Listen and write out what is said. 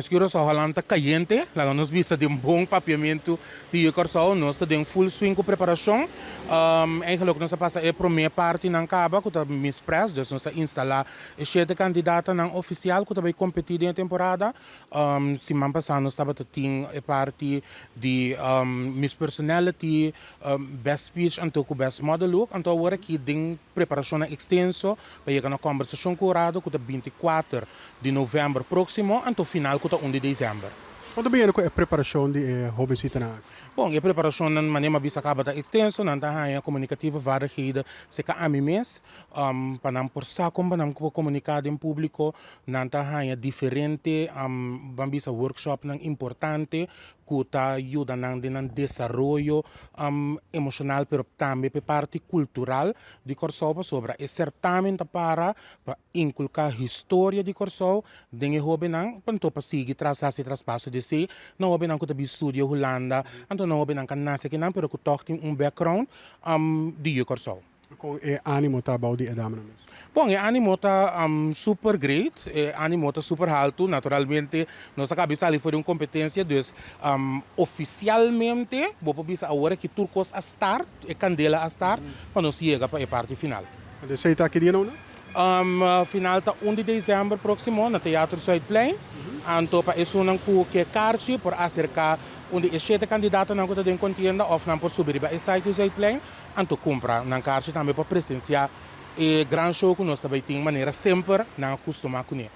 nós queremos só Holanda caliente, lá nós visa de bom papiamento de Corsol, nós temos full swing com preparação. Eigenlijk nós passa a primeira parte na caba, que está Miss Press, dus nós instalar a sete candidata na oficial que vai competir em temporada. Se man passar nós estava tem a parte de Miss Personality, Best Speech, então com Best Model Look, então agora aqui tem preparação extenso para chegar na conversação curada que está 24 de novembro próximo, então final que está 1 de dezembro. Quando bem a preparação de Robesita na Bom, a preparação na maneira bisa acaba da extenso, na a comunicativa vaardigheden se ka ami mes, para não por saco, para não comunicar em público, na a diferente, bisa workshop nang importante, que tá ajuda nang de desenvolvimento emocional, pero também pe parte cultural de Corsol sobre e certamen para inculcar história de Corsol, dengue hobe nang panto pa sige trasasi traspasso de si, não hobe nang ko tabi studio Holanda, anto não hobe nang kanasa kinang pero ko tem background de Corsol. com ânimo tá bom de edama mesmo. Bom, o ânimo está super great, o ânimo está super alto, naturalmente, nossa cabeça ali foi uma competência, dus oficialmente, vou bisa agora que turcos a start, e candela a start, quando nós chega para a parte final. Você está aqui de novo, não? Final está 1 de dezembro próximo, no Teatro Zuidplein, anto pa isso não que carte por acercar onde é sete candidatos não que tem contienda ou não por subir para o site do Zuidplein, anto compra na carte também para presenciar e grande show que nós também tem maneira sempre não acostumar com ele.